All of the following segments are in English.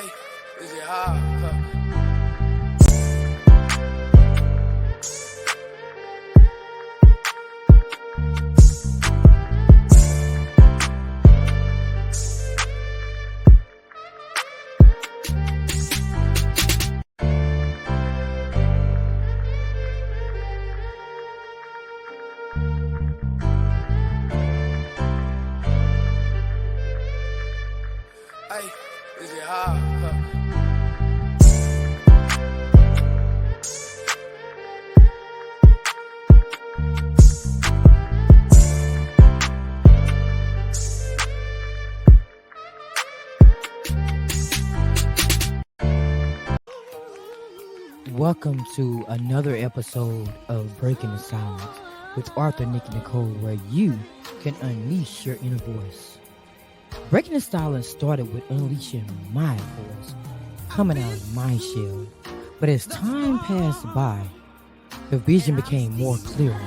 Hey, is it hard? Hey, is it hard? Welcome to another episode of Breaking the Silence with Arthur, Nick, and Nicole, where you can unleash your inner voice. Breaking the Silence started with unleashing my voice, coming out of my shell. But as time passed by, the vision became more clearer.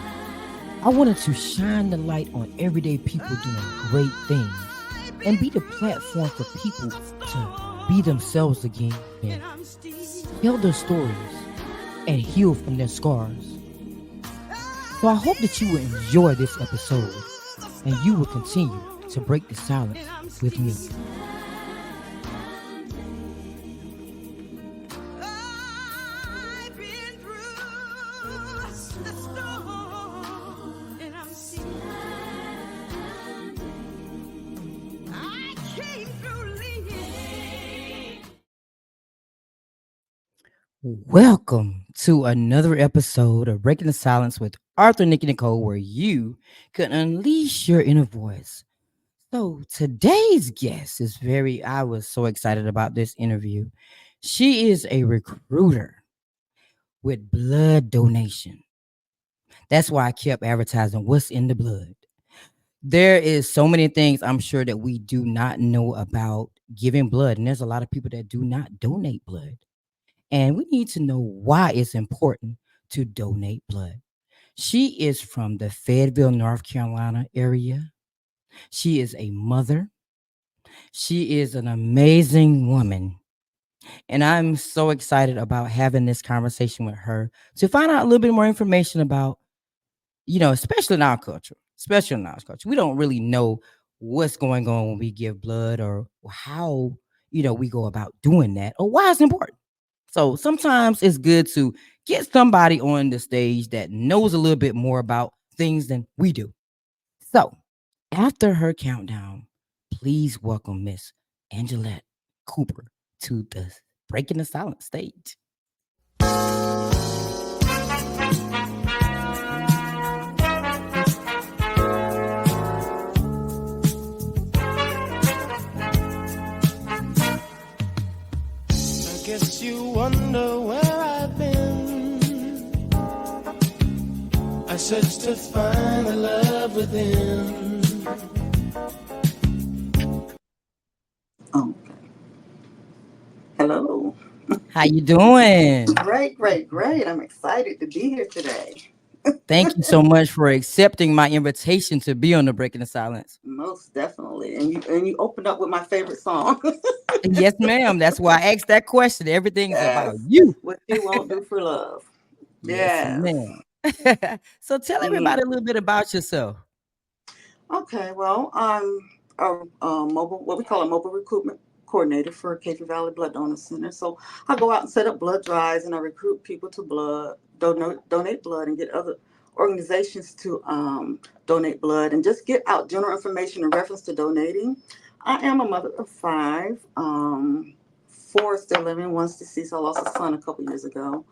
I wanted to shine the light on everyday people doing great things and be the platform for people to be themselves again, tell their stories, and heal from their scars. So I hope that you will enjoy this episode and you will continue to break the silence with me. Welcome to another episode of Breaking the Silence with Arthur, Nick, and Nicole, where you can unleash your inner voice. So today's guest I was so excited about this interview. She is a recruiter with blood donation. That's why I kept advertising what's in the blood. There is so many things I'm sure that we do not know about giving blood. And there's a lot of people that do not donate blood. And we need to know why it's important to donate blood. She is from the Fayetteville, North Carolina area. She is a mother. She is an amazing woman. And I'm so excited about having this conversation with her to find out a little bit more information about, especially in our culture, we don't really know what's going on when we give blood or how, we go about doing that or why it's important. So sometimes it's good to get somebody on the stage that knows a little bit more about things than we do. So after her countdown, please welcome Miss Angellette Cooper to the Breaking the Silence stage. I guess you wonder where I've been. I searched to find the love within. Oh, hello. How you doing? Great. I'm excited to be here today. Thank you so much for accepting my invitation to be on the Breaking the Silence. Most definitely. And you opened up with my favorite song. Yes, ma'am. That's why I asked that question. Everything's about Yes. you. What you won't do for love. Yes, Yes. ma'am. So tell Mm. everybody a little bit about yourself. Okay, well, I'm a mobile, what we call a mobile recruitment coordinator for Cape Valley Blood Donor Center. So I go out and set up blood drives and I recruit people to donate blood and get other organizations to donate blood and just get out general information in reference to donating. I am a mother of five. Four are still living, one's deceased. I lost a son a couple years ago.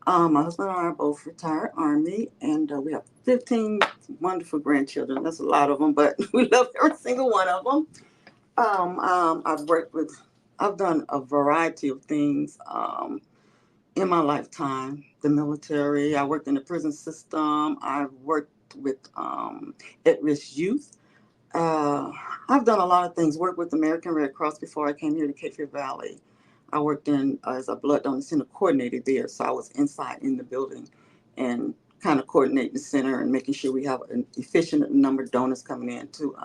My husband and I are both retired Army, and we have 15 wonderful grandchildren. That's a lot of them, but we love every single one of them. I've done a variety of things in my lifetime. The military, I worked in the prison system, I've worked with at-risk youth. Uh, I've done a lot of things. Worked with the American Red Cross before I came here to Cape Fear Valley. I worked in as a blood donor center coordinator there, so I was inside in the building and kind of coordinating the center and making sure we have an efficient number of donors coming in to,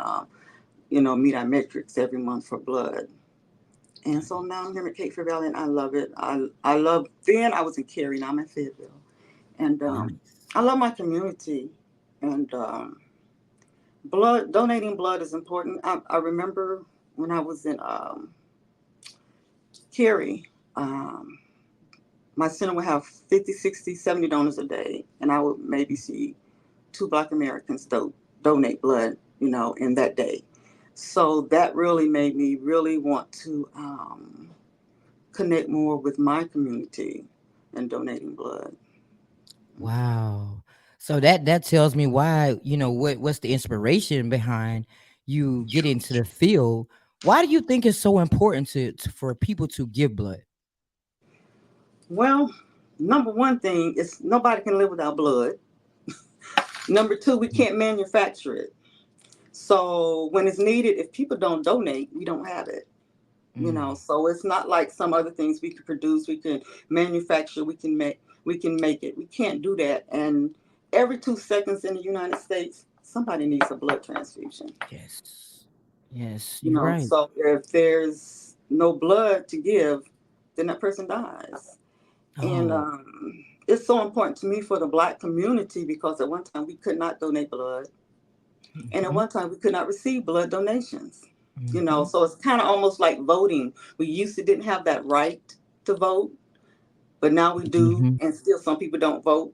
meet our metrics every month for blood. And so now I'm here at Cape Fear Valley, and I love it. I love. Then I was in Cary, now I'm in Fayetteville, and Nice. I love my community. And blood donating blood is important. I remember when I was in Cary, um, my center would have 50, 60, 70 donors a day, and I would maybe see two Black Americans donate blood, in that day. So that really made me really want to connect more with my community and donating blood. Wow. So that tells me why, what's the inspiration behind you getting into the field? Why do you think it's so important for people to give blood? Well, number one thing is nobody can live without blood. Number two, we can't manufacture it. So when it's needed, if people don't donate, we don't have it. Mm, So it's not like some other things we can produce, we can manufacture, we can make it. We can't do that. And every 2 seconds in the United States, somebody needs a blood transfusion. yes. Yes, you're right. So if there's no blood to give, then that person dies. And Oh. it's so important to me for the Black community because at one time we could not donate blood, and at Hmm. one time we could not receive blood donations. Hmm. So it's kind of almost like voting. We used to didn't have that right to vote, but now we do, Hmm. and still some people don't vote.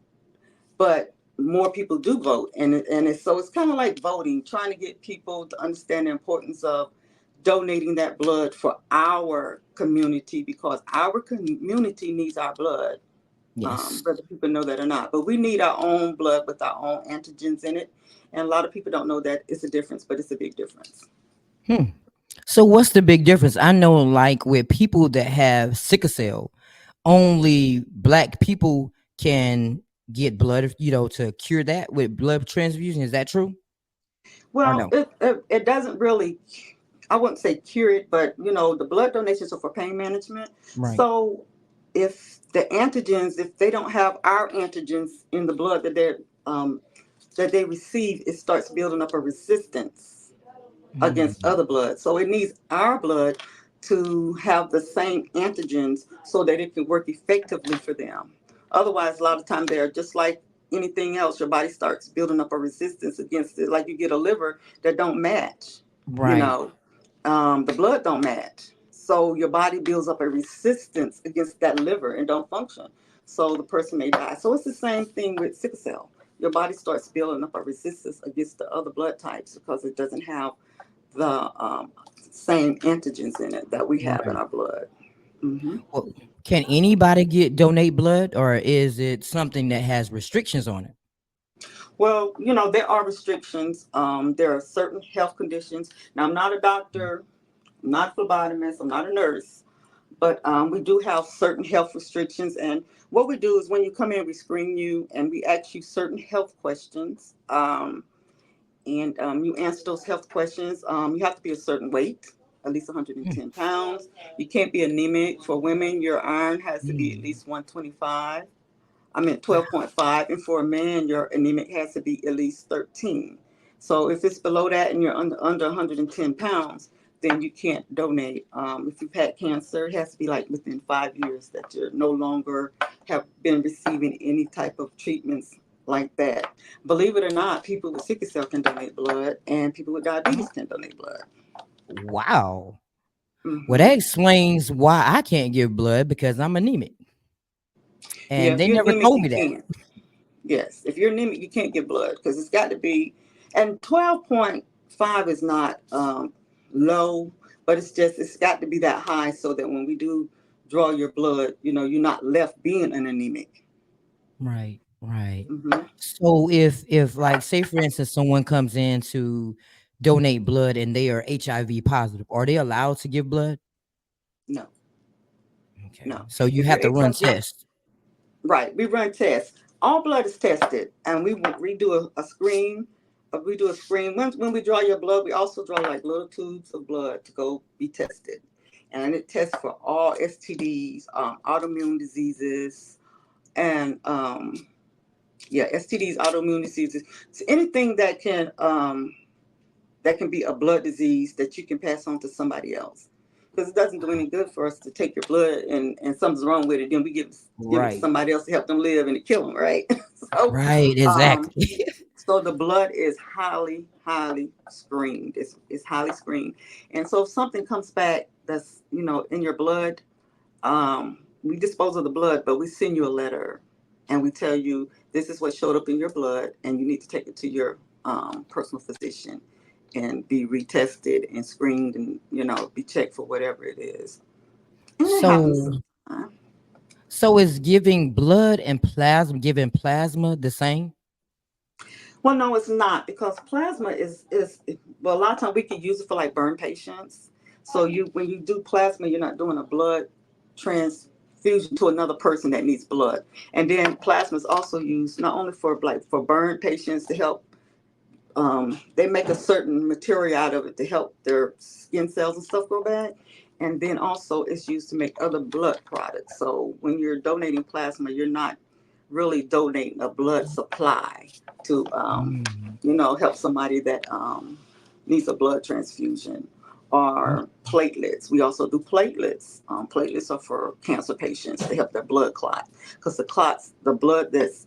But more people do vote, and it's kind of like voting, trying to get people to understand the importance of donating that blood for our community because our community needs our blood, Yes. whether people know that or not. But we need our own blood with our own antigens in it, and a lot of people don't know that it's a difference, but it's a big difference. Hmm. So what's the big difference? I know, like with people that have sickle cell, only Black people can get blood, to cure that with blood transfusion. Is that true or Well, no? it doesn't really, I wouldn't say cure it, but the blood donations are for pain management. Right. So if the antigens, if they don't have our antigens in the blood that they receive, it starts building up a resistance against Mm, other blood. So it needs our blood to have the same antigens so that it can work effectively for them. Otherwise, a lot of times they're just like anything else. Your body starts building up a resistance against it. Like you get a liver that don't match. You right. know, the blood don't match. So your body builds up a resistance against that liver and don't function. So the person may die. So it's the same thing with sickle cell. Your body starts building up a resistance against the other blood types because it doesn't have the same antigens in it that we have in Right. our blood. Hmm. Well, can anybody get donate blood, or is it something that has restrictions on it? Well, there are restrictions. There are certain health conditions. Now, I'm not a doctor, I'm not a phlebotomist, I'm not a nurse, but we do have certain health restrictions. And what we do is when you come in, we screen you and we ask you certain health questions. And you answer those health questions. You have to be a certain weight, at least Mm, 110 pounds. You can't be anemic. For women, your iron has to be at mm. least 125. I mean 12.5, and for a man, your anemic has to be at least 13. So if it's below that and you're under 110 pounds, then you can't donate. If you've had cancer, it has to be like within 5 years that you're no longer have been receiving any type of treatments like that. Believe it or not, people with sickle cell can donate blood, and people with diabetes can donate blood. Wow. Well, Hmm. that explains why I can't give blood because I'm anemic, Yeah, and if they you're never anemic, told you me that. can't. Yes, if you're anemic, you can't get blood because it's got to be, and 12.5 is not low, but it's got to be that high so that when we do draw your blood, you're not left being an anemic. Right, right. Hmm. So if like say for instance someone comes in to donate blood and they are HIV positive, are they allowed to give blood? No, Okay. no. So you If have you're to run HIV, tests. right, we run tests. All blood is tested, and we do a screen. We do a screen. When we draw your blood, we also draw like little tubes of blood to go be tested. And it tests for all STDs, autoimmune diseases, and yeah, STDs, autoimmune diseases. So anything that can be a blood disease that you can pass on to somebody else. because it doesn't do any good for us to take your blood and something's wrong with it. Then we give it to Right. somebody else to help them live and to kill them, right? so, Right. um, Exactly. so the blood is highly, highly screened. It's highly screened, and so if something comes back that's in your blood, we dispose of the blood, but we send you a letter, and we tell you this is what showed up in your blood, and you need to take it to your personal physician and be retested and screened, and be checked for whatever it is. And it happens So sometimes. so is giving blood and plasma giving plasma the same? Well, no, it's not, because plasma is well, a lot of times we can use it for like burn patients. So you when you do plasma, you're not doing a blood transfusion to another person that needs blood. And then plasma is also used not only for burn patients to help. They make a certain material out of it to help their skin cells and stuff grow back. And then also it's used to make other blood products. So when you're donating plasma, you're not really donating a blood supply to, Mm. help somebody that needs a blood transfusion, or platelets. We also do platelets. Platelets are for cancer patients to help their blood clot, because the blood that's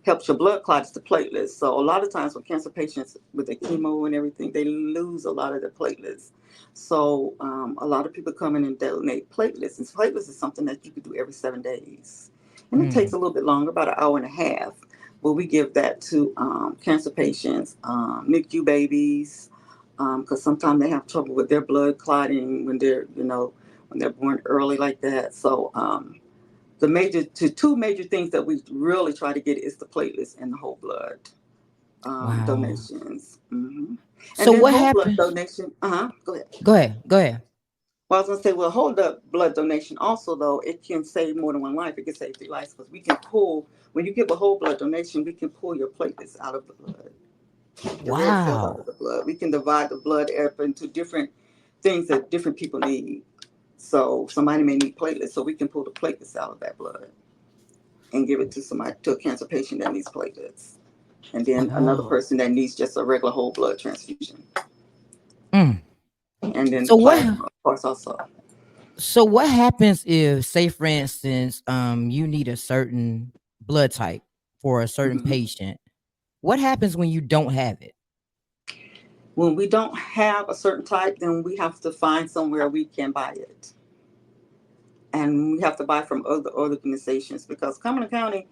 helps your blood clot is the platelets. So a lot of times with cancer patients with the chemo and everything, they lose a lot of their platelets. So a lot of people come in and donate platelets, and platelets is something that you could do every 7 days, and it takes Mm. a little bit longer, about an hour and a half. But we give that to cancer patients, NICU babies, because sometimes they have trouble with their blood clotting when they're born early like that. So two major things that we really try to get is the platelets and the whole blood Wow. donations. And So then what whole blood happens? donation. Go ahead. Go ahead. Go ahead. Well, I was gonna say, well, whole blood donation also, though, it can save more than one life. It can save 3 lives, because we can pull, when you give a whole blood donation, we can pull your platelets out of the blood, the red cells out of Wow. the blood. We can divide the blood up into different things that different people need. So somebody may need platelets, so we can pull the platelets out of that blood and give it to a cancer patient that needs platelets, and then another Oh. person that needs just a regular whole blood transfusion, Mm. and then So what plasma, of course, also. so what happens if, say for instance, you need a certain blood type for a certain Mhm. patient? What happens when you don't have it? When we don't have a certain type, then we have to find somewhere we can buy it, and we have to buy from other organizations, because Cumberland County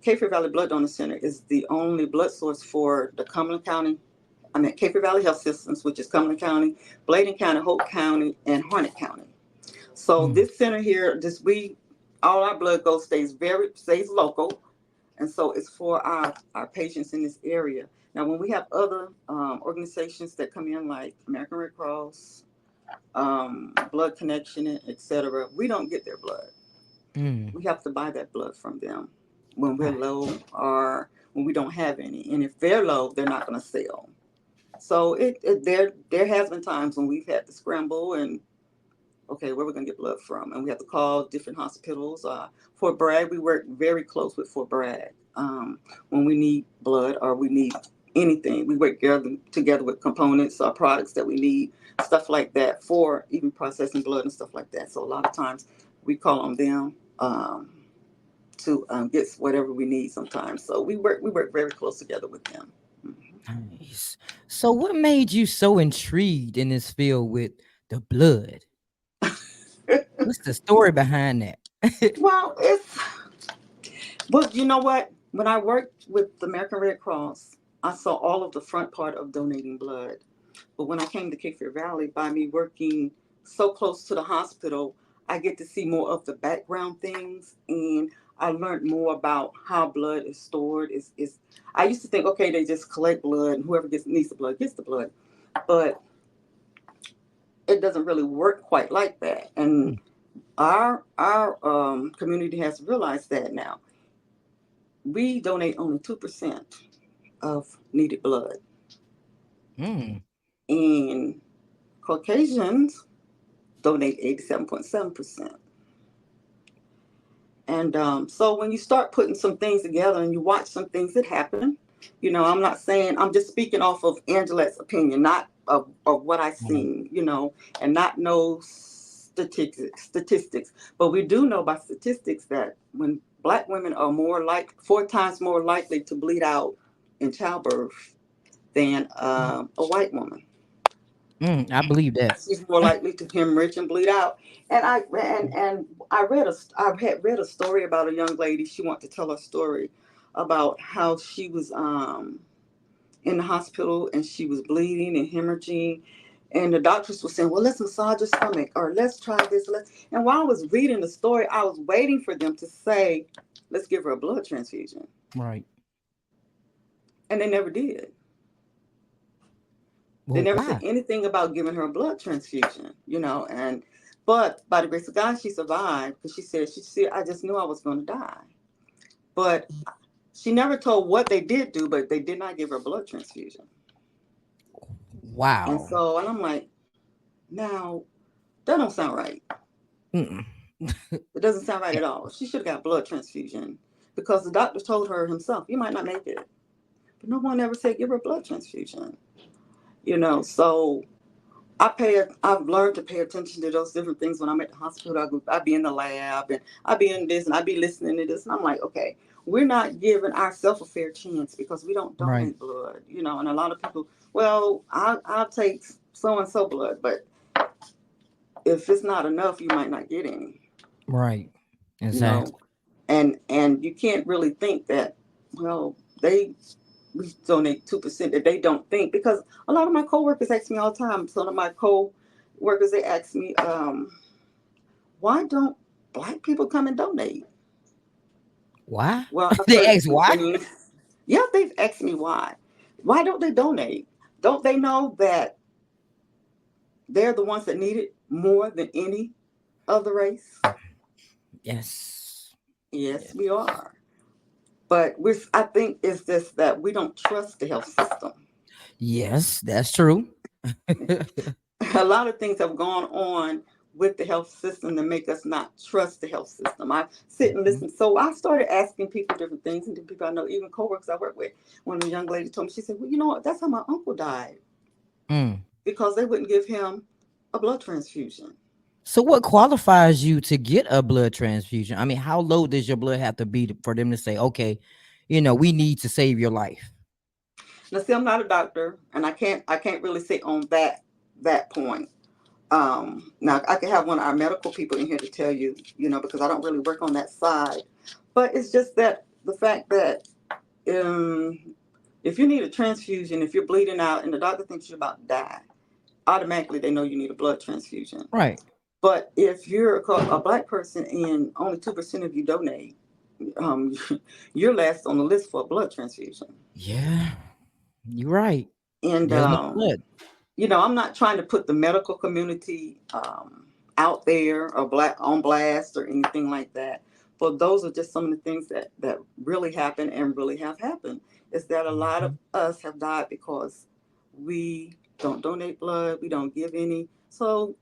Cape Valley Blood Donor Center is the only blood source for the Cape Valley Health Systems, which is Cumberland County, Bladen County, Hope County, and Harnett County. So Mm. this center here, all our blood stays local, and so it's for our patients in this area. Now, when we have other organizations that come in, like American Red Cross, Blood Connection, etc., we don't get their blood. Mm. We have to buy that blood from them when we're Right. low, or when we don't have any. And if they're low, they're not going to sell. So there has been times when we've had to scramble and, okay, where we're going to get blood from, and we have to call different hospitals. Fort Bragg, we work very close with Fort Bragg. When we need blood or we need anything, we work together with components or products that we need, stuff like that, for even processing blood and stuff like that. So a lot of times we call on them to get whatever we need sometimes. So we work very close together with them. Nice. So what made you so intrigued in this field with the blood? What's the story behind that? Well, but you know what? When I worked with the American Red Cross, I saw all of the front part of donating blood. But when I came to Cape Fear Valley, by me working so close to the hospital, I get to see more of the background things, and I learned more about how blood is stored. I used to think, okay, they just collect blood, and whoever needs the blood gets the blood, but it doesn't really work quite like that. And Mm. our community has realized that now. We donate only 2% of needed blood, Mm. and Caucasians donate 87.7%. And so when you start putting some things together and you watch some things that happen, I'm not saying, I'm just speaking off of Angelette's opinion, not of what I Right. seen, and not know statistics. But we do know by statistics that when black women are 4 times more likely to bleed out in childbirth than a white woman. I believe that. She's more likely to hemorrhage and bleed out. And I had read a story about a young lady. She wanted to tell her story about how she was in the hospital and she was bleeding and hemorrhaging. And the doctors were saying, well, let's massage your stomach or let's try this. And while I was reading the story, I was waiting for them to say, let's give her a blood transfusion. Right. And they never did. They Well, never said why? anything about giving her a blood transfusion. But by the grace of God, she survived because she said, I just knew I was going to die. But she never told what they did do, but they did not give her a blood transfusion. And Wow. so, I'm like, now that don't sound right. Mm-mm. It doesn't sound right Yeah. at all. She should have got a blood transfusion because the doctor told her himself, you might not make it. But no one ever said give her a blood transfusion. So I've learned to pay attention to those different things when I'm at the hospital. I be in the lab and I be in this and I be listening to this and I'm like, okay, we're not giving ourselves a fair chance because we don't Right. donate blood. And a lot of people, well, I'll take so and so blood, but if it's not enough, you might not get any. Right. You know, Exactly. and you can't really think that, well, we donate 2% that they don't think, because a lot of my coworkers ask me all the time. Some of my co-workers, they ask me, why don't black people come and donate? Why? Well, I've They heard a ask few why? things. Yeah, they've asked me why don't they donate? Don't they know that they're the ones that need it more than any other race? Yes. Yes, Yes. we are. But I think it's just that we don't trust the health system. Yes, that's true. A lot of things have gone on with the health system to make us not trust the health system. I sit and Mhm. listen. So I started asking people different things, and the people I know, even coworkers I work with. One of the young ladies told me, she said, well, you know what? That's how my uncle died, Mm. because they wouldn't give him a blood transfusion. So, what qualifies you to get a blood transfusion? I mean, how low does your blood have to be for them to say, okay, we need to save your life? Now, see, I'm not a doctor, and I can't really say on that point. Now, I could have one of our medical people in here to tell you, because I don't really work on that side. But it's just that the fact that if you need a transfusion, if you're bleeding out and the doctor thinks you're about to die, automatically they know you need a blood transfusion. Right. But if you're a black person and only 2% of you donate, um, you're last on the list for a blood transfusion. Yeah, you're right. And There's no blood. I'm not trying to put the medical community out there or black on blast or anything like that. But those are just some of the things that really happen and really have happened. Is that a lot of Mhm. us have died because we don't donate blood, we don't give any. So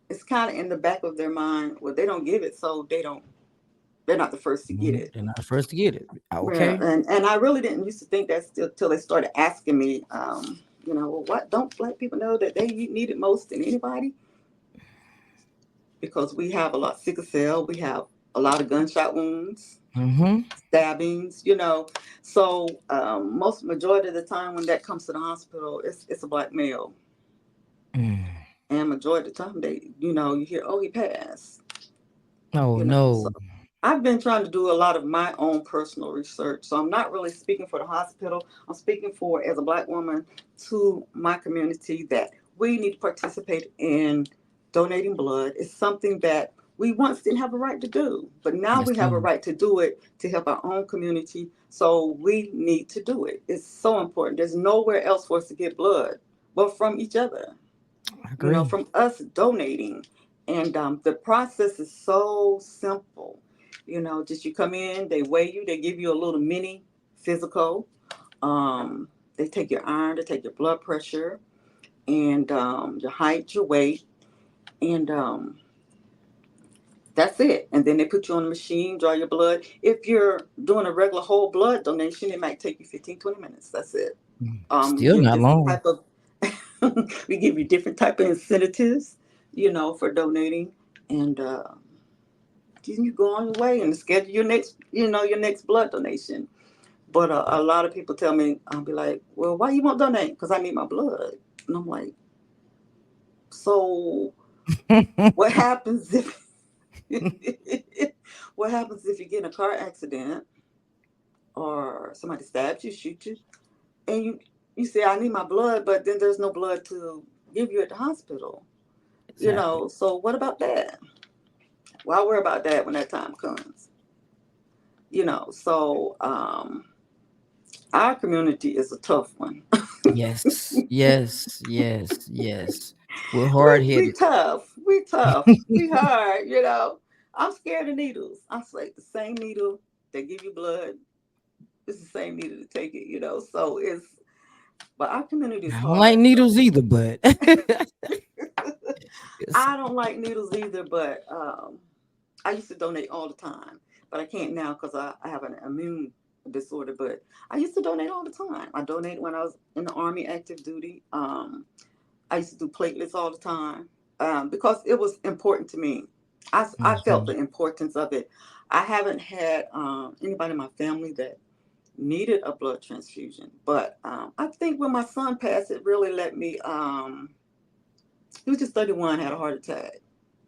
it's kind of in the back of their mind. Well, they don't give it, so they're not the first to get it. They're not the first to get it. Yeah, Okay. and I really didn't used to think that still till they started asking me, well, what don't black people know that they need it most than anybody? Because we have a lot of sickle cell, we have a lot of gunshot wounds, Mm-hmm. stabbings. So most majority of the time when that comes to the hospital, it's a black male, Mm. and majority of the time you hear, oh, he passed. Oh So no. I've been trying to do a lot of my own personal research. So I'm not really speaking for the hospital. I'm speaking for, as a black woman, to my community, that we need to participate in donating blood. It's something that we once didn't have a right to do, but now Yes, we have a ma'am. right to do it to help our own community. So we need to do it. It's so important. There's nowhere else for us to get blood but from each other, I agree. from us donating. And the process is so simple. Just you come in, they weigh you, they give you a little mini physical. Um, they take your iron, they take your blood pressure, and your height, your weight, and that's it. And then they put you on the machine, draw your blood. If you're doing a regular whole blood donation, it might take you 15, 20 minutes. That's it. Mm. You Still give not different long. type of We give you different type of incentives, for donating, and then you go on your way and schedule your next blood donation. But a lot of people tell me, I'll be like, well, why you won't donate? Because I need my blood. And I'm like, so what happens if what happens if you get in a car accident or somebody stabs you, shoot you, and you say I need my blood, but then there's no blood to give you at the hospital. Exactly. So what about that? Well, I'll worry about that when that time comes. So our community is a tough one. Yes, yes, yes, yes. We're we hard-headed. tough. We tough. We hard. I'm scared of needles. I'm like the same needle that give you blood. It's the same needle to take it. So but our community is I don't like hard. So needles either, but it's I don't like needles either. But I used to donate all the time, but I can't now because I have an immune disorder. But I used to donate all the time. I donated when I was in the Army active duty. I used to do platelets all the time because it was important to me. I felt mhm. the importance of it. I haven't had anybody in my family that needed a blood transfusion, but I think when my son passed, it really let me. He was just 31, had a heart attack,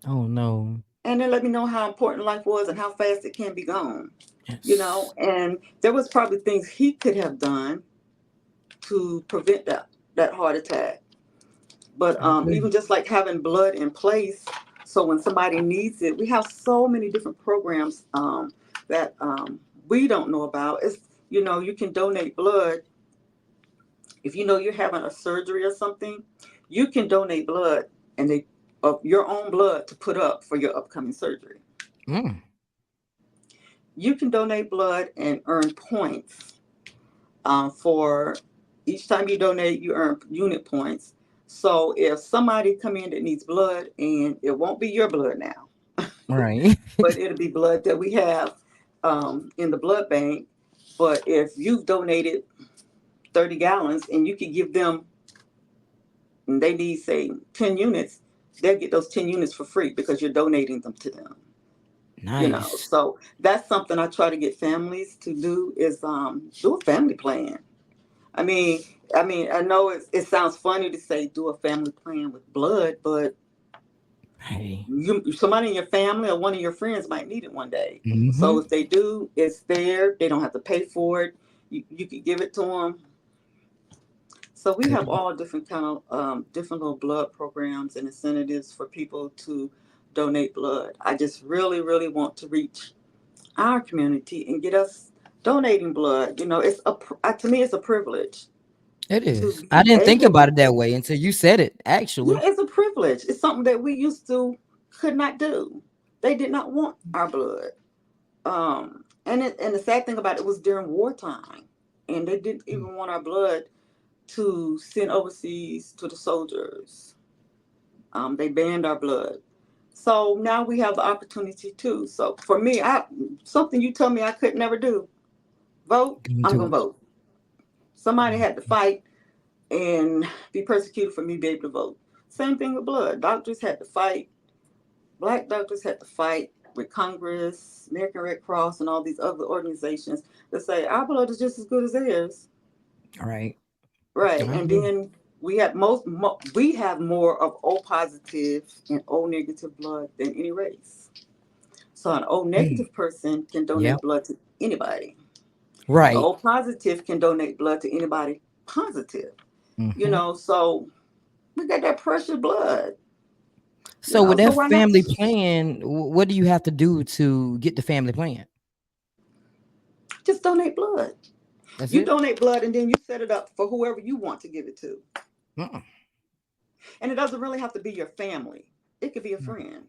Oh no. and it let me know how important life was and how fast it can be gone. Yes. And there was probably things he could have done to prevent that heart attack. But I even agree. just like having blood in place, so when somebody needs it, we have so many different programs that we don't know about. You can donate blood if you're having a surgery or something. You can donate blood, and they of your own blood to put up for your upcoming surgery. Mm, You can donate blood and earn points for each time you donate. You earn unit points. So if somebody come in that needs blood, and it won't be your blood now, right. but it'll be blood that we have in the blood bank. But if you've donated 30 gallons and you can give them, and they need, say, 10 units, they'll get those 10 units for free because you're donating them to them. Nice. So that's something I try to get families to do is do a family plan. I mean, I know it sounds funny to say do a family plan with blood, but Hey. somebody in your family or one of your friends might need it one day. So Mhm. if they do, it's there. They don't have to pay for it. You could give it to them. So we have Good. all different kind of different little blood programs and incentives for people to donate blood. I just really, really want to reach our community and get us donating blood. To me, it's a privilege It to is. I be didn't think able about to. it that way until you said it, Yeah, actually. it's a privilege. It's something that we used to could not do. They did not want our blood. And the sad thing about it was during wartime, and they didn't Mm, even want our blood to send overseas to the soldiers. They banned our blood. So now we have the opportunity too. So for me, I something you told me I could never do. Vote. get I'm into gonna it. vote. Somebody Mm, had to fight and be persecuted for me to be able to vote. Same thing with blood. Doctors had to fight. Black doctors had to fight with Congress, American Red Cross, and all these other organizations that say our blood is just as good as theirs. all right. Right. I And agree. then we have more of O positive and O negative blood than any race. So an O Mm, negative person can yep. donate blood to anybody. The Right. O positive can donate blood to anybody positive. Mhm. So we got that precious blood. So with So that why not family plan, what do you have to do to get the family plan? just donate blood? That's You it? donate blood and then you set it up for whoever you want to give it to. Mm-mm. And it doesn't really have to be your family. It could be a Right. friend.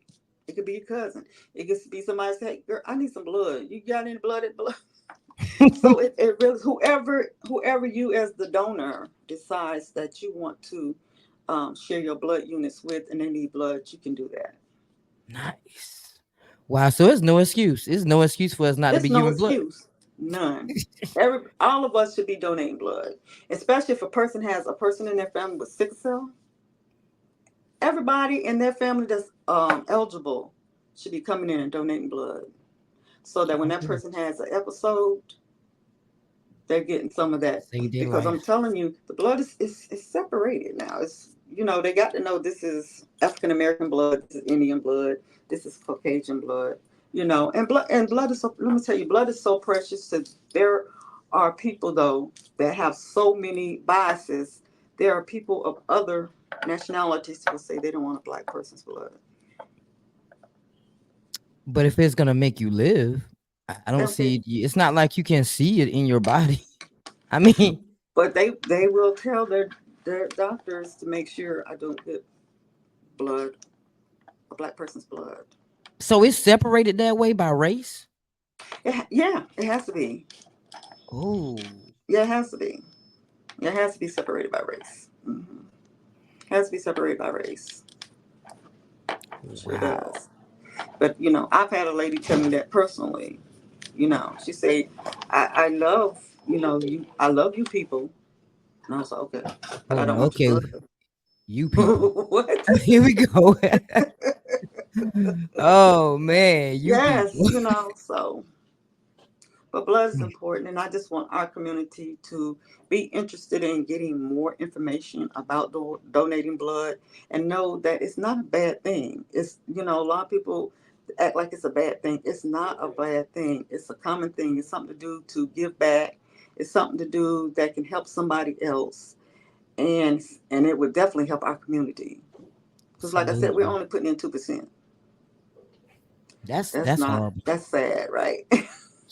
It could be your cousin. It could be somebody say, hey, girl, I need some blood. You got any blood at blood? So it really whoever you as the donor decides that you want to share your blood units with and they need blood, you can do that. Nice. Wow, so it's no excuse. It's no excuse for us not to It's be no giving blood. excuse. None. All of us should be donating blood, especially if a person in their family with sickle cell. Everybody in their family that's eligible should be coming in and donating blood, so that I when that agree. person has an episode, they're getting some of that. Save their Because I'm life. telling you, the blood is separated now. It's, they got to know this is African American blood, this is Indian blood, this is Caucasian blood. And blood is so. Let me tell you, blood is so precious. There are people though that have so many biases. There are people of other nationalities who will say they don't want a black person's blood. But if it's gonna make you live, I don't Okay, see. It's not like you can see it in your body. I mean, but they will tell their doctors to make sure I don't get blood, a black person's blood. so it's separated that way by race. Yeah, it has to be. Oh, Yeah, it has to be. It has to be separated by race. It has to be separated by race. Sure wow. does. But I've had a lady tell me that personally. She said, I love I love you people." And I was like, "Okay, but Wait I a don't minute. want your Okay, blood." you people. What? Here we go. Oh man, you Yes, people. so. But blood is important, and I just want our community to be interested in getting more information about donating blood and know that it's not a bad thing. A lot of people act like it's a bad thing. It's not a bad thing. It's a common thing. It's something to do to give back. It's something to do that can help somebody else, and it would definitely help our community. Because, like I said, we're Absolutely. only putting in 2%. That's That's not. horrible. That's sad, right?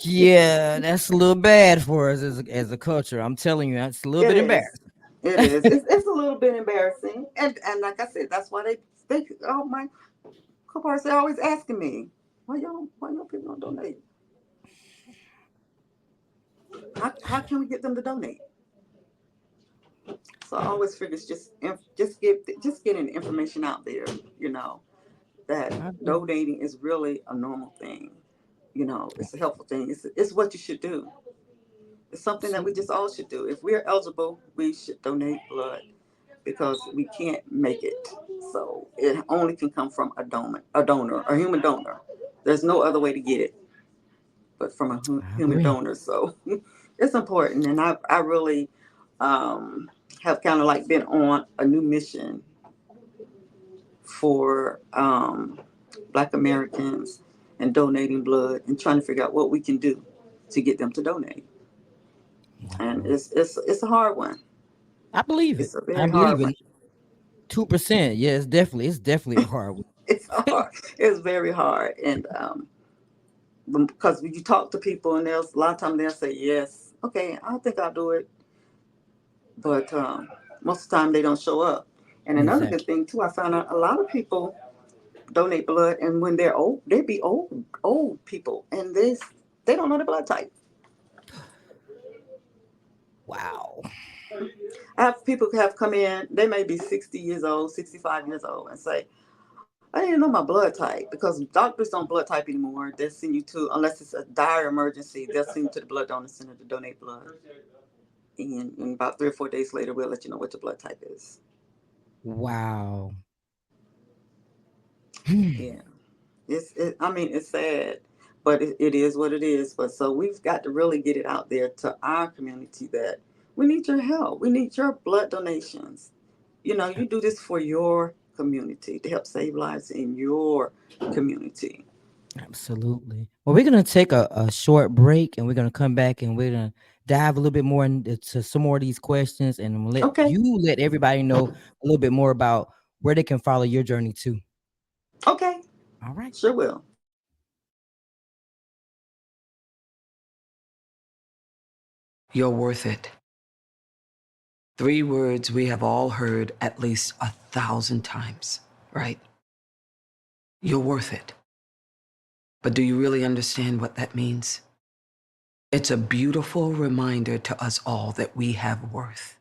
Yeah, that's a little bad for us as a culture. I'm telling you, that's a little It bit is. embarrassing. It is. It's a little bit embarrassing, and like I said, that's why they my co-partners are always asking me, why y'all people don't donate? How can we get them to donate? So I always figure it's just getting the information out there. You know that I agree. donating is really a normal thing. It's a helpful thing. It's what you should do. It's something that we Absolutely. just all should do. If we're eligible, we should donate blood because we can't make it. So it only can come from a human donor. There's no other way to get it but from a I human agree. donor. So it's important, and I really um, have kind of like been on a new mission for Black Americans and donating blood and trying to figure out what we can do to get them to donate. And Wow. it's a hard one. I believe it. It's a I very believe hard one. it. 2%. Yeah, it's definitely a hard one. It's hard. It's very hard, and because when you talk to people and there's a lot of time they'll say yes, okay, I think I'll do it, but most of the time they don't show up. And another good Exactly. thing too, I found out a lot of people donate blood, and when they're old, they be old people, and they don't know the blood type. Wow. I have people who have come in, they may be 60 years old, 65 years old, and say, I didn't know my blood type because doctors don't blood type anymore. They'll send you to, unless it's a dire emergency, they'll send you to the blood donor center to donate blood. And about 3 or 4 days later, we'll let you know what your blood type is. Wow. Yeah, I mean, it's sad, but it is what it is. But so we've got to really get it out there to our community that we need your help. We need your blood donations. You do this for your community to help save lives in your community. Absolutely. Well, we're gonna take a short break and we're gonna come back and we're gonna dive a little bit more into some more of these questions and Okay, let everybody know a little bit more about where they can follow your journey too. okay, All right. sure will. You're worth it. Three words we have all heard at least 1,000 times, right? You're worth it. But do you really understand what that means? It's a beautiful reminder to us all that we have worth.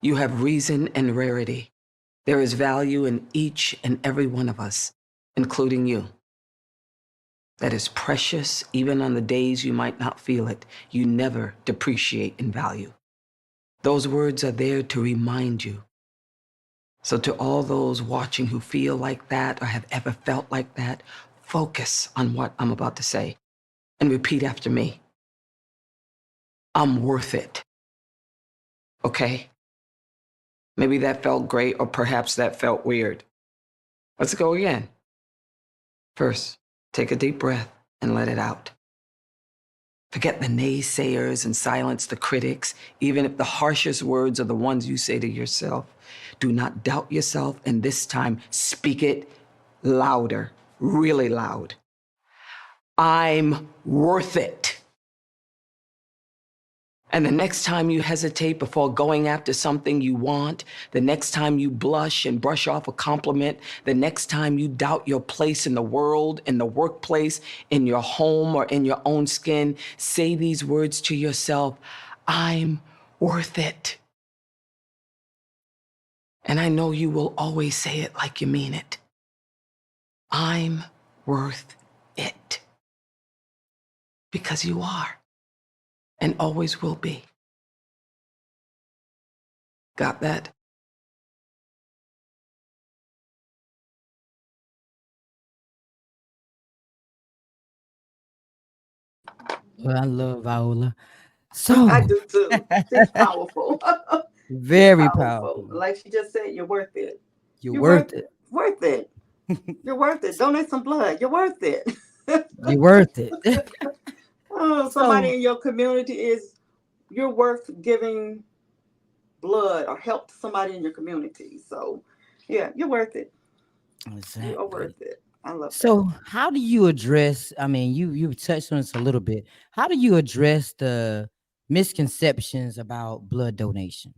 You have reason and rarity. There is value in each and every one of us, including you. that is precious even on the days you might not feel it. You never depreciate in value. Those words are there to remind you. So to all those watching who feel like that or have ever felt like that, focus on what I'm about to say and repeat after me. I'm worth it. Okay? Maybe that felt great, or perhaps that felt weird. Let's go again. First, take a deep breath and let it out. Forget the naysayers and silence the critics, even if the harshest words are the ones you say to yourself. Do not doubt yourself, and this time speak it louder, really loud. I'm worth it. And the next time you hesitate before going after something you want, the next time you blush and brush off a compliment, the next time you doubt your place in the world, in the workplace, in your home, or in your own skin, say these words to yourself: I'm worth it. And I know you will always say it like you mean it. I'm worth it. Because you are, and always will be. Got that? Well, I love Viola. I So do too. She's powerful. She's very powerful. powerful. Like she just said, you're worth it. You're You're worth it. worth it. You're worth it. Donate some blood. You're worth it. You're worth it. Oh, So somebody in your community is you're worth giving blood or help somebody in your community. So yeah, you're worth it. You are exactly. worth it. I love that. So how do you address, I mean, you touched on this a little bit. How do you address the misconceptions about blood donation?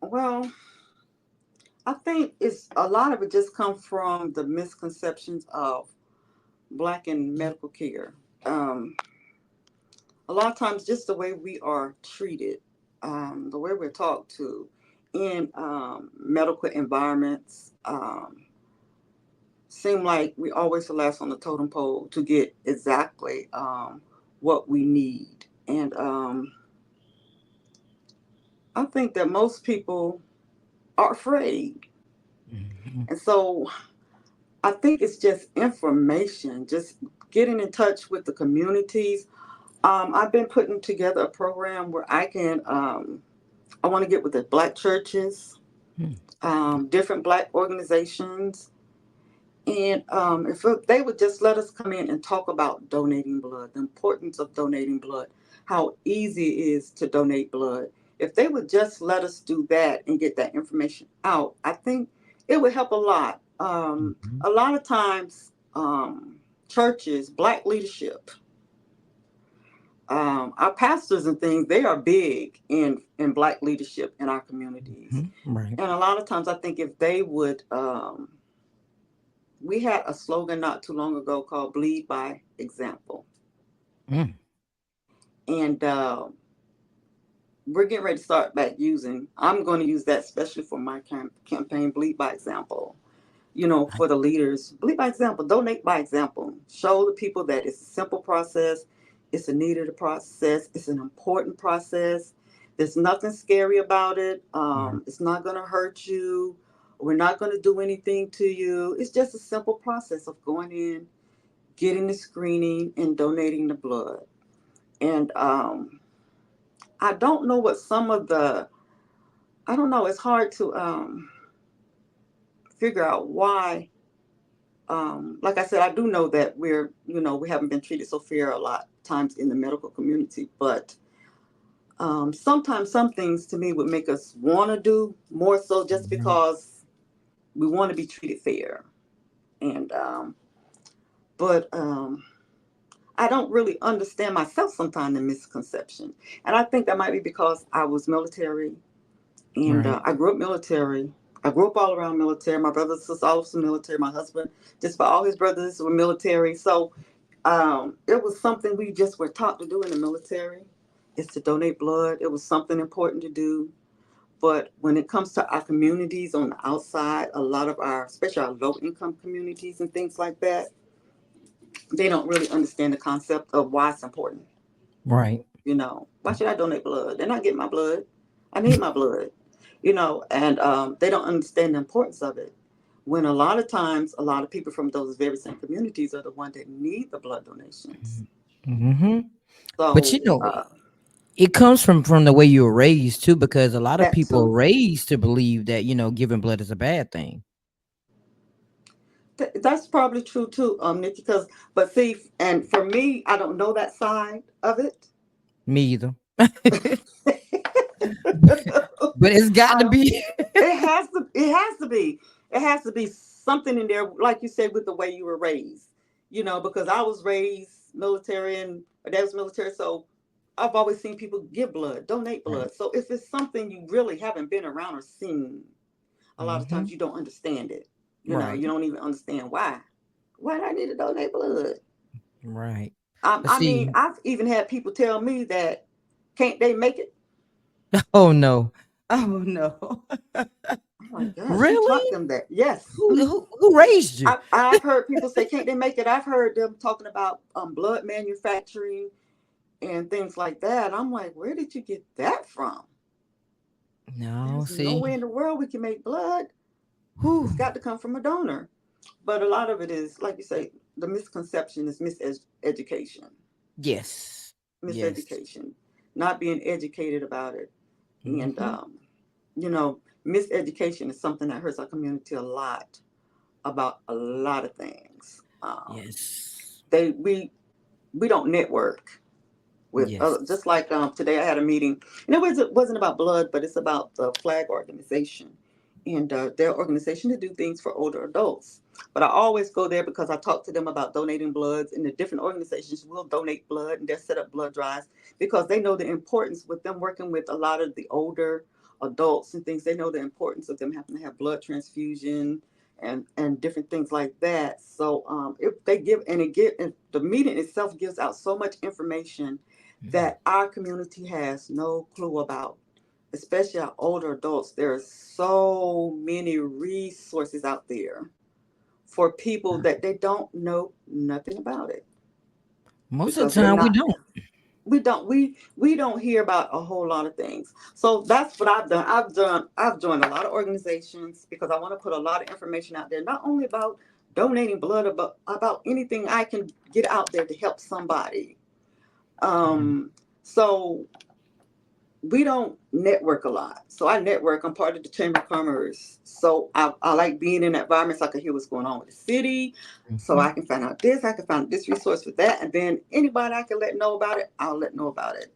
Well, I think it's a lot of it just comes from the misconceptions of black and medical care. Um, a lot of times, just the way we are treated, the way we're talked to in medical environments, seem like we always the last on the totem pole to get exactly what we need. And I think that most people are afraid. Mhm. And so I think it's just information, just getting in touch with the communities. I've been putting together a program where I want to get with the black churches, Hmm. different black organizations, and if they would just let us come in and talk about donating blood, the importance of donating blood, how easy it is to donate blood. If they would just let us do that and get that information out, I think it would help a lot. Mhm. A lot of times, churches, black leadership, our pastors and things, they are big in black leadership in our communities. Mhm. Right. And a lot of times, I think if they would, we had a slogan not too long ago called "Bleed by Example," Mm. and we're getting ready to start back using. I'm going to use that especially for my campaign, "Bleed by Example." You know, Right. for the leaders, bleed by example, donate by example. Show the people that it's a simple process, it's a needed process, it's an important process. There's nothing scary about it. Right. It's not going to hurt you. We're not going to do anything to you. It's just a simple process of going in, getting the screening, and donating the blood. And I don't know what some of the, I don't know, it's hard to figure out why. Like I said, I do know that we haven't been treated so fair a lot of times in the medical community, but sometimes some things to me would make us want to do more so just Right. because we want to be treated fair. And, but I don't really understand myself sometimes the misconception. And I think that might be because I was military and Right. I grew up military. I grew up all around military. My brothers was also military. My husband, just about all his brothers were military. So it was something we just were taught to do in the military, is to donate blood. It was something important to do. But when it comes to our communities on the outside, a lot of our, especially our low income communities and things like that, they don't really understand the concept of why it's important. Right. Why should I donate blood? They're not getting my blood. I need my blood. And they don't understand the importance of it. When a lot of times, a lot of people from those very same communities are the ones that need the blood donations. Mm-hmm. But So it comes from the way you were raised too, because a lot of that people are too. raised to believe that giving blood is a bad thing. That's probably true too, Nikki. Because, but see, and for me, I don't know that side of it. Me either. But it's got I to don't. be. It has to. It has to be. It has to be something in there, like you said, with the way you were raised. Because I was raised military and my dad was military, so I've always seen people give blood, donate Right. blood. So if it's something you really haven't been around or seen, a lot of Mm-hmm. times you don't understand it. Right. You don't even understand why. Why do I need to donate blood? Right. But I mean, see, I've even had people tell me that can't they make it? oh no. Oh no. I'm like, gosh, who taught Really? them that? Yes. Who raised you? I've heard people say, can't they make it? I've heard them talking about blood manufacturing and things like that. I'm like, where did you get that from? No, There's no way see. in the world we can make blood. Whew. It's got to come from a donor. But a lot of it is, like you say, the misconception is miseducation. Yes. Yes. Miseducation, not being educated about it. And, Mm-hmm. miseducation is something that hurts our community a lot about a lot of things. Yes. They we don't network with other, Yes. just like today I had a meeting, and it wasn't about blood, but it's about the flag organization and their organization to do things for older adults. But I always go there because I talk to them about donating bloods, and the different organizations will donate blood and they'll set up blood drives because they know the importance with them working with a lot of the older adults and things. They know the importance of them having to have blood transfusion and different things like that. So if they give and it give and the meeting itself gives out so much information Mhm. that our community has no clue about, especially our older adults. There are so many resources out there for people that they don't know nothing about it Most of because the they're time we not. don't. We don't hear about a whole lot of things. So that's what I've done. I've joined a lot of organizations because I want to put a lot of information out there, not only about donating blood, but about anything I can get out there to help somebody. Mhm. Um, so we don't network a lot. So I network. I'm part of the Chamber of Commerce. So I like being in environments so I can hear what's going on with the city. So Mhm. I can find out this, I can find out this resource for that. And then anybody I can let know about it, I'll let know about it.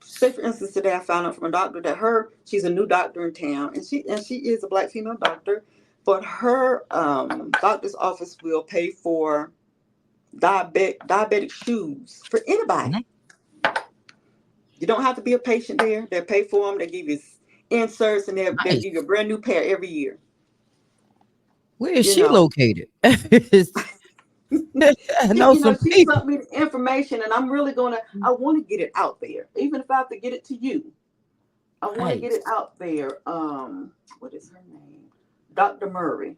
Say for instance, today I found out from a doctor that she's a new doctor in town, and she is a black female doctor, but her doctor's office will pay for diabetic shoes for anybody. Mhm. You don't have to be a patient there. They pay for them. They give you inserts, and they'll give you a Nice. brand new pair every year. Where is You she know, located? I know some she people. sent me the information, and I'm really gonna. I want to get it out there, even if I have to get it to you. I want to get it Nice. out there. What is her name? Dr. Murray,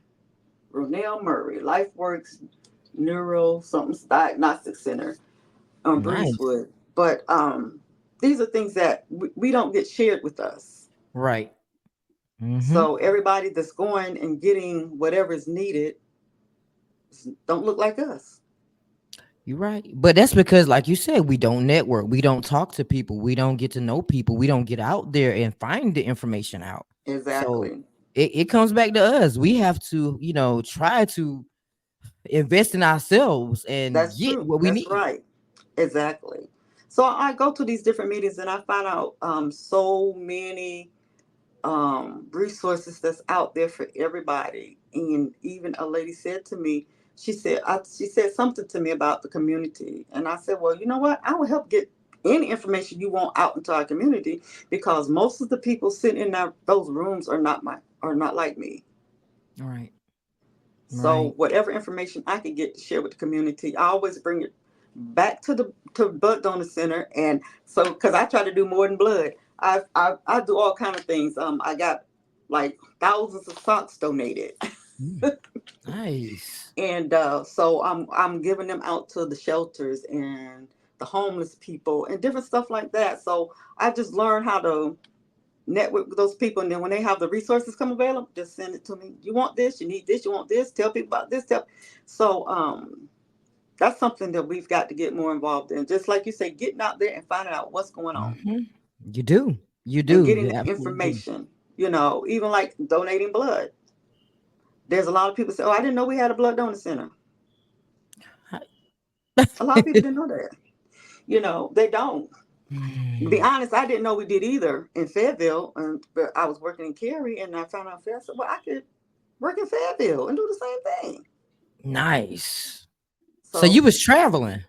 Ronell Murray, LifeWorks Neuro something Diagnostic Center on Nice. Breezewood. But these are things that we don't get shared with us. Right. Mm-hmm. So everybody that's going and getting whatever is needed don't look like us. You're right. But that's because, like you said, we don't network. We don't talk to people. We don't get to know people. We don't get out there and find the information out. So Exactly. it comes back to us. We have to, try to invest in ourselves and That's get true. what we That's need. right. Exactly. So I go to these different meetings and I find out so many resources that's out there for everybody. And even a lady said to me, she said something to me about the community, and I said, well, you know what? I will help get any information you want out into our community because most of the people sitting in those rooms are not like me. Right. So Right. whatever information I can get to share with the community, I always bring it back to the blood donor center. And so because I try to do more than blood, I do all kind of things. I got like thousands of socks donated. Mm, nice. And so I'm giving them out to the shelters and the homeless people and different stuff like that. So I just learned how to network with those people, and then when they have the resources come available, just send it to me. You want this? You need this? You want this? Tell people about this. So that's something that we've got to get more involved in. Just like you say, getting out there and finding out what's going on Hmm. You do. You and do. getting You the absolutely do. information. Even like donating blood. There's a lot of people say, "Oh, I didn't know we had a blood donor center." A lot of people didn't know that. They don't. To be Mm, honest, I didn't know we did either in Fayetteville. But I was working in Cary, and I found out Fayetteville. I said, well, I could work in Fayetteville and do the same thing. nice. So you So was traveling.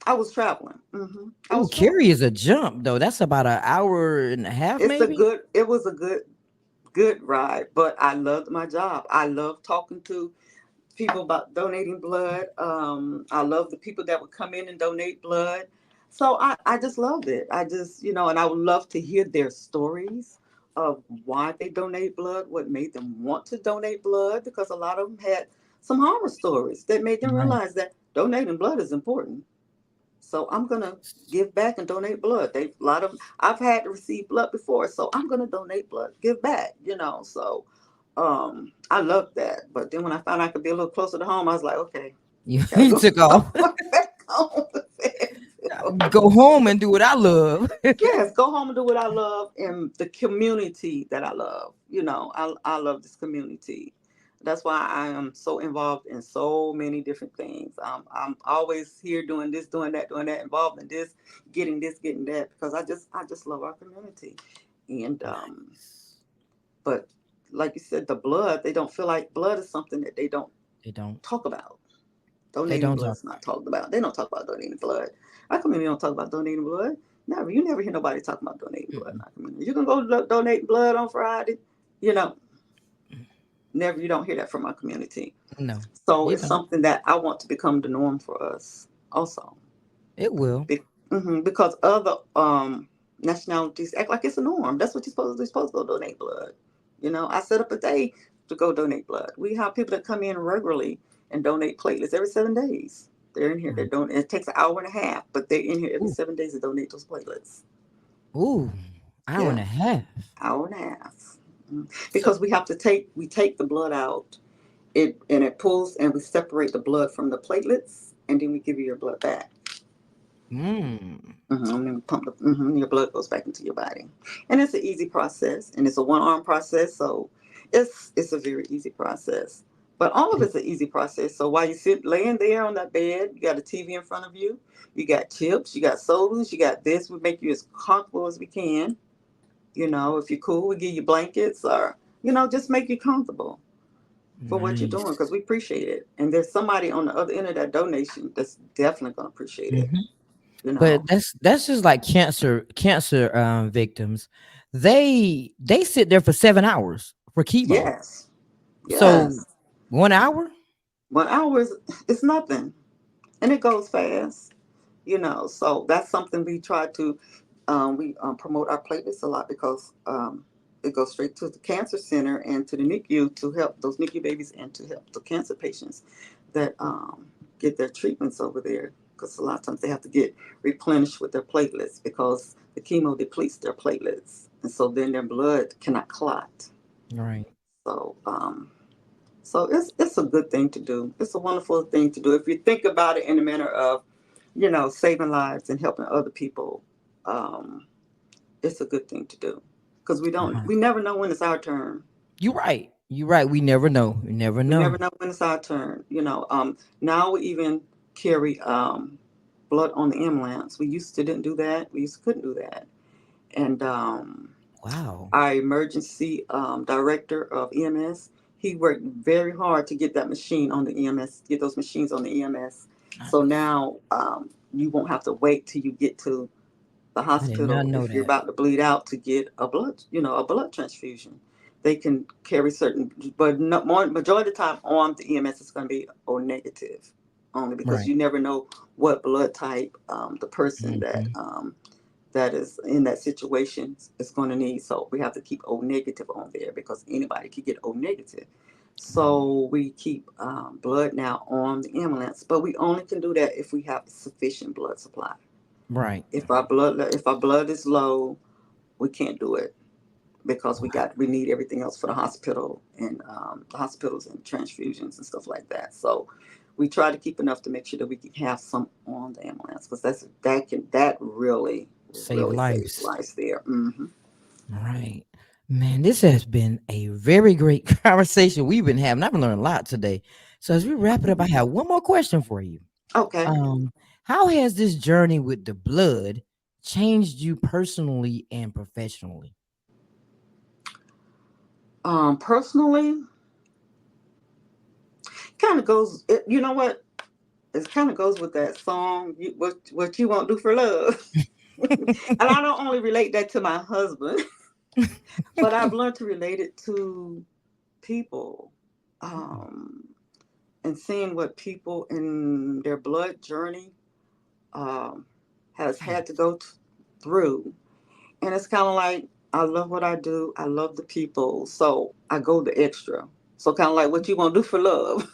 I was traveling. I Ooh, was Cary traveling. is a jump though. That's about an hour and a half, maybe. It was a good ride, but I loved my job. I love talking to people about donating blood. I love the people that would come in and donate blood. So I just loved it. I just, and I would love to hear their stories of why they donate blood, what made them want to donate blood, because a lot of them had some horror stories that made them Right. realize that donating blood is important. So I'm gonna give back and donate blood. They a lot of I've had to receive blood before, so I'm gonna donate blood, give back. So I love that. But then when I found I could be a little closer to home, I was like, okay, You, gotta you go took off. back home. To Fayetteville. Go home and do what I love. Yes, go home and do what I love and the community that I love. I love this community. That's why I am so involved in so many different things. I'm always here doing that, involved in this, getting that, because I just love our community. And Nice. but like you said, the blood, they don't feel like blood is something that they don't They don't. talk about. They Donating don't blood talk is not about talked about. They don't talk about donating blood. Our community don't talk about donating blood. Never. You never hear nobody talking about donating it. blood in Mm-mm. our community. You can go donate blood on Friday. You know, never. You don't hear that from our community. No, So you it's don't. something that I want to become the norm for us. Also, It will. because other nationalities act like it's a norm. That's what you're supposed to go donate blood. I set up a day to go donate blood. We have people that come in regularly and donate platelets every 7 days. They're in here. They're Right. doing. It takes an hour and a half, but they're in here every Ooh, 7 days to donate those platelets. ooh, hour and Yeah, a half. hour and a half. So, Because we take the blood out. It pulls and we separate the blood from the platelets, and then we give you your blood back. mm, And then your blood goes back into your body, and it's an easy process, and it's a one arm process, so it's a very easy process. But all of it, it's an easy process. So while you sit laying there on that bed, you got a TV in front of you, you got chips, you got sodas, you got this. We make you as comfortable as we can. If you're cool, we give you blankets, or just make you comfortable for what you're doing, because nice. we appreciate it. And there's somebody on the other end of that donation that's definitely gonna appreciate it. Hmm. You But know. that's just like cancer victims. They sit there for 7 hours for chemo. Yes. So Yes. 1 hour. 1 hour is nothing, and it goes fast. So that's something we try to we promote our platelets a lot, because it goes straight to the cancer center and to the NICU to help those NICU babies and to help the cancer patients that get their treatments over there. Because a lot of times they have to get replenished with their platelets, because the chemo depletes their platelets, and so then their blood cannot clot. Right. So it's a good thing to do. It's a wonderful thing to do if you think about it in the manner of saving lives and helping other people. Um, it's a good thing to do, because Uh-huh. we never know when it's our turn. You're right. You're right. We never know. We never We know. never know when it's our turn. Now we even carry blood on the ambulance. We used to didn't do that. We used to couldn't do that. And Wow. our emergency director of EMS, he worked very hard to get that machine on the EMS, get those machines on the EMS. So Nice. now you won't have to wait till you get to the I did not hospital know if you're that. about to bleed out to get a blood transfusion. They can carry certain, but no, more majority of the time on the EMS is going to be O negative, only because Right. you never know what blood type the person that Hmm. that is in that situation is going to need. So we have to keep O negative on there because anybody can get O negative. So we keep blood now on the ambulance, but we only can do that if we have sufficient blood supply. Right. If our blood is low, we can't do it because Right. we need everything else for the hospital and the hospitals and transfusions and stuff like that. So we try to keep enough to make sure that we can have some on the ambulance because that really Save really saves lives. lives there. All right. Man, this has been a very great conversation we've been having. I've learned a lot today. So as we wrap it up, I have one more question for you. Okay. How has this journey with the blood changed you personally and professionally? Personally, kind of goes. You know what? It kind of goes with that song. What you won't do for love, and I don't only relate that to my husband, but I've learned to relate it to people, um, and seeing what people in their blood journey um, has had to Yes. go through, and it's kind of like I love what I do. I love the people, so I go the extra. So kind of like what you won't do for love.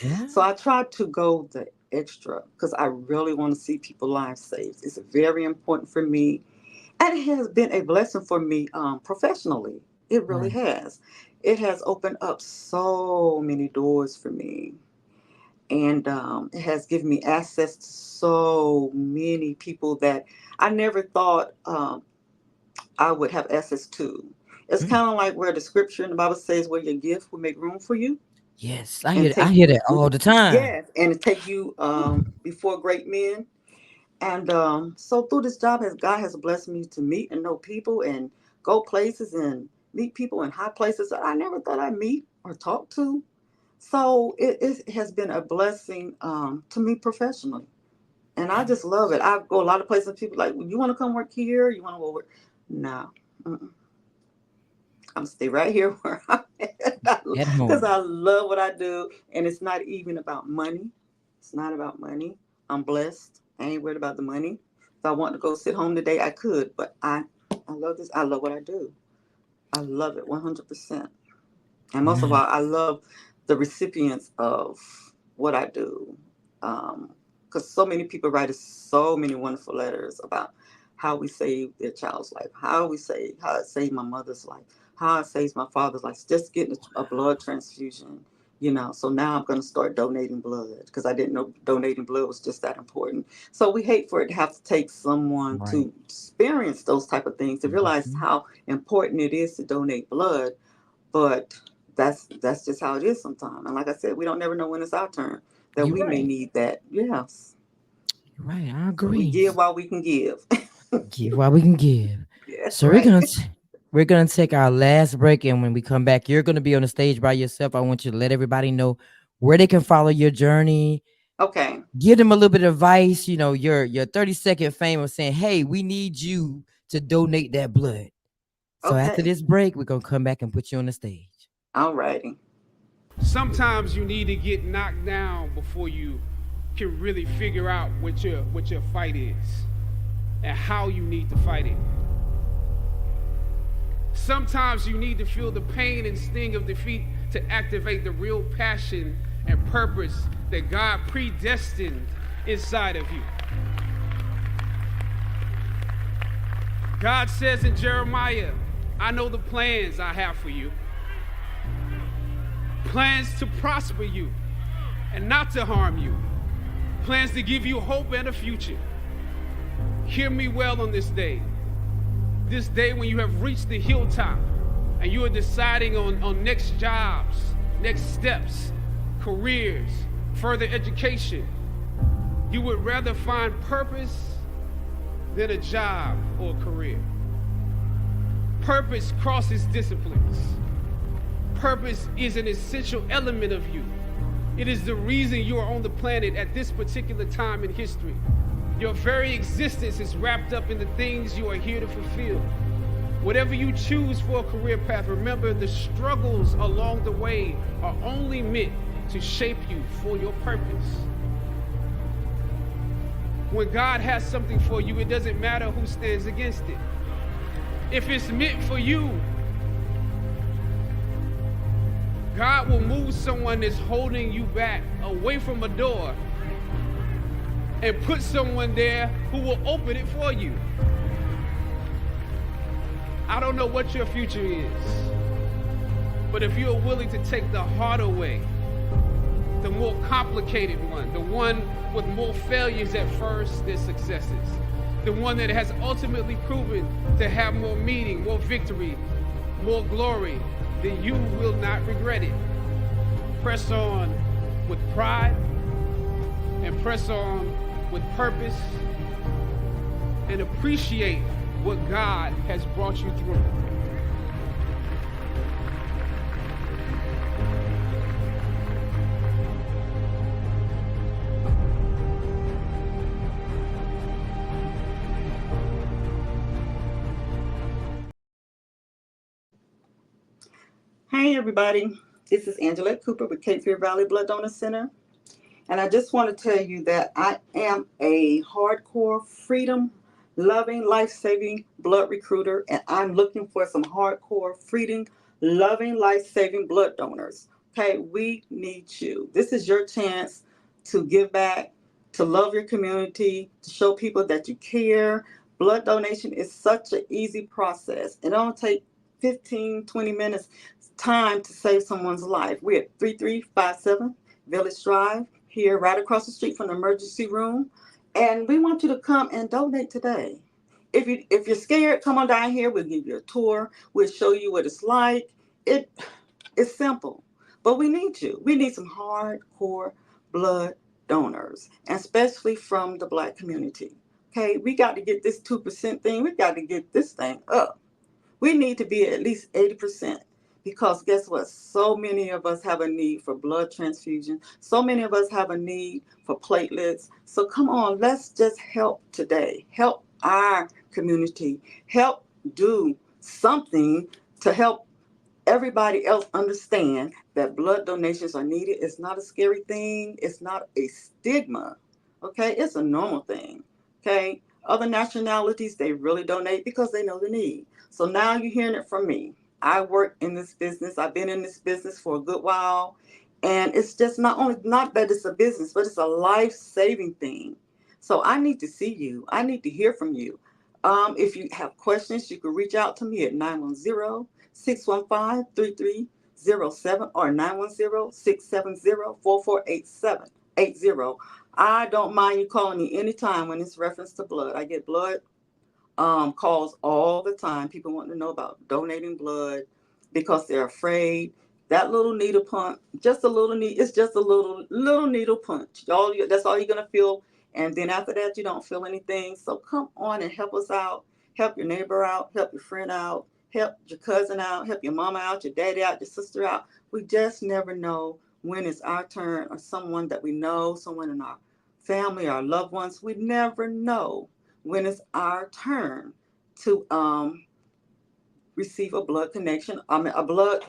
Yeah. So I try to go the extra because I really want to see people's lives saved. It's very important for me, and it has been a blessing for me professionally. It really Right. has. It has opened up so many doors for me, and it has given me access to so many people that I never thought I would have access to. It's Mm. kind of like where the scripture in the Bible says, "Where your gift will make room for you." Yes. And I take hear that all the time. yes, and take you before great men. And so through this job, has God has blessed me to meet and know people and go places and meet people in high places that I never thought I'd meet or talk to. So it has been a blessing to me professionally, and I just love it. I go a lot of places. And people like, well, you want to come work here? You want to go work? No. Mm-mm. I'm stay right here where I'm at At because home. I love what I do, and it's not even about money. It's not about money. I'm blessed. I ain't worried about the money. If I want to go sit home today, I could, but I love this. I love what I do. I love it 100%. And most of Nice. all, I love the recipients of what I do. Because so many people write us so many wonderful letters about how we saved their child's life, how it saved my mother's life, how it saves my father's life, just getting a blood transfusion. So now I'm going to start donating blood because I didn't know donating blood was just that important. So we hate for it to have to take someone Right. to experience those type of things to realize Mhm. how important it is to donate blood, but that's just how it is sometimes. And like I said, we don't never know when it's our turn that You're we may right. need that. Yes. You're right. I So we agree. give while we can give. Give while we can give. That's So right. we're gonna take our last break, and when we come back, you're gonna be on the stage by yourself. I want you to let everybody know where they can follow your journey. Okay. Give them a little bit of advice. Your 30-second fame of saying, "Hey, we need you to donate that blood." So after Okay. this break, we're gonna come back and put you on the stage. All righty. Sometimes you need to get knocked down before you can really figure out what your fight is and how you need to fight it. Sometimes you need to feel the pain and sting of defeat to activate the real passion and purpose that God predestined inside of you. God says in Jeremiah, I know the plans I have for you. Plans to prosper you and not to harm you. Plans to give you hope and a future. Hear me well on this day. This day when you have reached the hilltop and you are deciding on next jobs, next steps, careers, further education. You would rather find purpose than a job or a career. Purpose crosses disciplines. Purpose is an essential element of you. It is the reason you are on the planet at this particular time in history. Your very existence is wrapped up in the things you are here to fulfill. Whatever you choose for a career path, remember the struggles along the way are only meant to shape you for your purpose. When God has something for you, it doesn't matter who stands against it. If it's meant for you, God will move someone that's holding you back away from a door and put someone there who will open it for you. I don't know what your future is, but if you're willing to take the harder way, the more complicated one, the one with more failures at first than successes, the one that has ultimately proven to have more meaning, more victory, more glory, then you will not regret it. Press on with pride and press on with purpose and appreciate what God has brought you through. Hey everybody, this is Angellette Cooper with Cape Fear Valley Blood Donor Center. And I just want to tell you that I am a hardcore, freedom loving, life saving blood recruiter, and I'm looking for some hardcore, freedom loving, life saving blood donors. Okay, we need you. This is your chance to give back, to love your community, to show people that you care. Blood donation is such an easy process. It don't take 15, 20 minutes time to save someone's life. We're at 3357 Village Drive, here right across the street from the emergency room, and we want you to come and donate today. If you're scared, come on down here. We'll give you a tour. We'll show you what it's like. It's simple, but we need you. We need some hardcore blood donors, and especially from the Black community. Okay, we got to get this 2% thing. We got to get this thing up. We need to be at least 80%, because guess what? So many of us have a need for blood transfusion. So many of us have a need for platelets. So come on, let's just help today. Help our community. Help do something to help everybody else understand that blood donations are needed. It's not a scary thing. It's not a stigma. Okay, it's a normal thing. Okay, other nationalities, they really donate because they know the need. So now you're hearing it from me. I work in this business. I've been in this business for a good while. And it's just not that it's a business, but it's a life-saving thing. So I need to see you. I need to hear from you. If you have questions, you can reach out to me at 910-615-3307 or 910-670-4487. I don't mind you calling me anytime when it's reference to blood. I get blood calls all the time. People want to know about donating blood because they're afraid. That little needle punch, just a little needle, it's just a little needle punch. That's all you're gonna feel, and then after that, you don't feel anything. So come on and help us out. Help your neighbor out. Help your friend out. Help your cousin out. Help your mama out. Your daddy out. Your sister out. We just never know when it's our turn, or someone that we know, someone in our family, our loved ones. We never know when it's our turn to receive a blood connection, a blood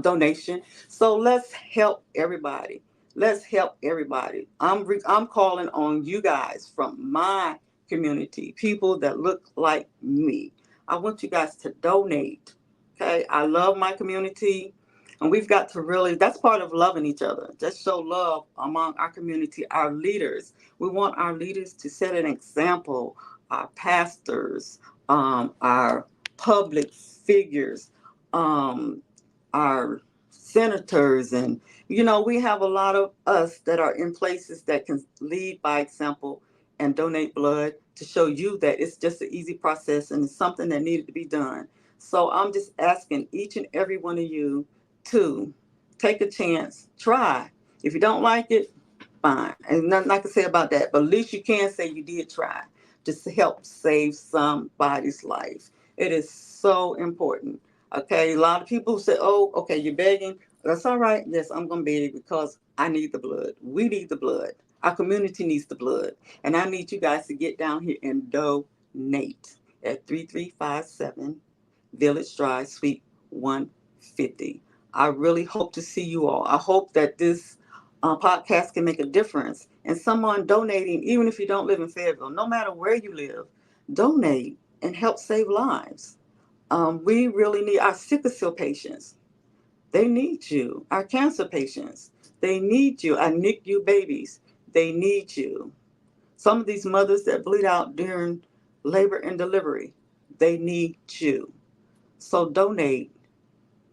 donation. So let's help everybody. Let's help everybody. I'm calling on you guys from my community, people that look like me. I want you guys to donate. Okay, I love my community, and we've got to really, that's part of loving each other. Just show love among our community, our leaders. We want our leaders to set an example, our pastors, our public figures, our senators, and we have a lot of us that are in places that can lead by example and donate blood to show you that it's just an easy process and it's something that needed to be done. So I'm just asking each and every one of you to take a chance, try. If you don't like it, fine. And nothing I can say about that, but at least you can say you did try, just to help save somebody's life. It is so important. Okay, a lot of people say, oh, okay, you're begging. That's all right. Yes, I'm going to beg because I need the blood. We need the blood. Our community needs the blood. And I need you guys to get down here and donate at 3357 Village Drive, Suite 150. I really hope to see you all. I hope that this Podcasts can make a difference. And someone donating, even if you don't live in Fayetteville, no matter where you live, donate and help save lives. We really need our sickle cell patients. They need you. Our cancer patients, they need you. Our NICU babies, they need you. Some of these mothers that bleed out during labor and delivery, they need you. So donate,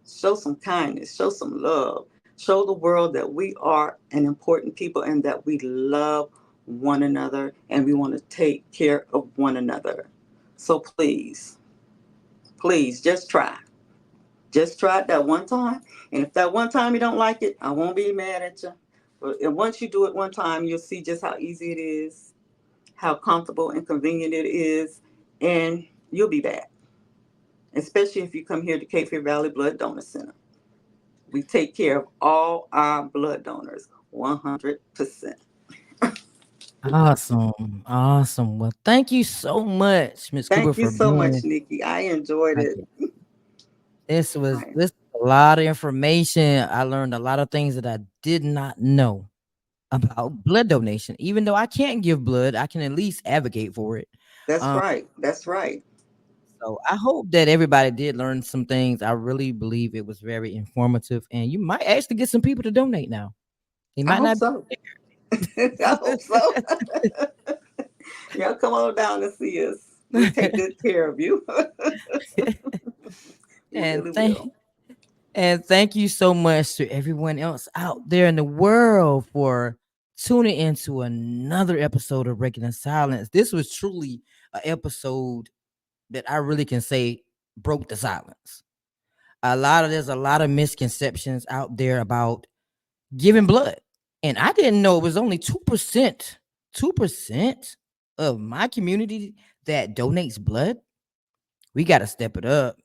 show some kindness, show some love, show the world that we are an important people and that we love one another and we want to take care of one another. So please, please just try. Just try it that one time. And if that one time you don't like it, I won't be mad at you. But once you do it one time, you'll see just how easy it is, how comfortable and convenient it is, and you'll be back. Especially if you come here to Cape Fear Valley Blood Donor Center. We take care of all our blood donors 100%. Awesome. Awesome. Well, thank you so much, Miss Cooper, Thank you for so much, being Nikki. I enjoyed my it. guest. This was I- this a lot of information. I learned a lot of things that I did not know about blood donation. Even though I can't give blood, I can at least advocate for it. That's Um, right. That's right. so I hope that everybody did learn some things. I really believe it was very informative, and you might actually get some people to donate now. They I might hope not. so. I hope so. Y'all come on down and see us. We take good care of you. We and really thank will. and thank you so much to everyone else out there in the world for tuning into another episode of Breaking the Silence. This was truly an episode that I really can say broke the silence. There's a lot of misconceptions out there about giving blood. And I didn't know it was only 2% of my community that donates blood. We got to step it up.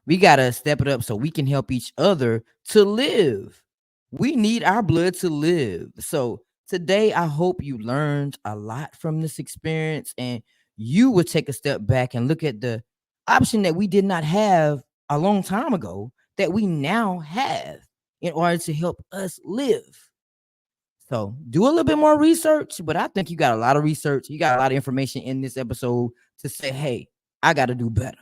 We got to step it up so we can help each other to live. We need our blood to live. So today, I hope you learned a lot from this experience and you would take a step back and look at the option that we did not have a long time ago that we now have in order to help us live. So do a little bit more research, but I think you got a lot of research. You got a lot of information in this episode to say, hey, I got to do better.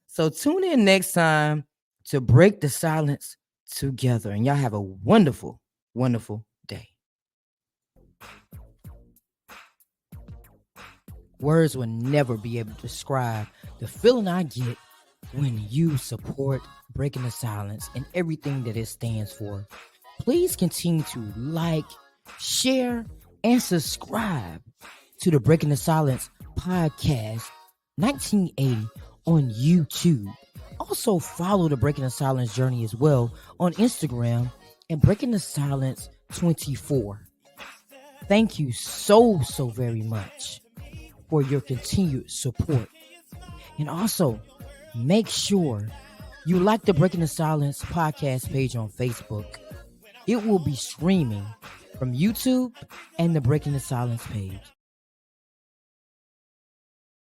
So tune in next time to break the silence together. And y'all have a wonderful, wonderful day. Words will never be able to describe the feeling I get when you support Breaking the Silence and everything that it stands for. Please continue to like, share, and subscribe to the Breaking the Silence podcast 1980 on YouTube. Also follow the Breaking the Silence journey as well on Instagram and Breaking the Silence 24. Thank you so very much for your continued support. And also make sure you like the Breaking the Silence podcast page on Facebook. It will be streaming from YouTube and the Breaking the Silence page.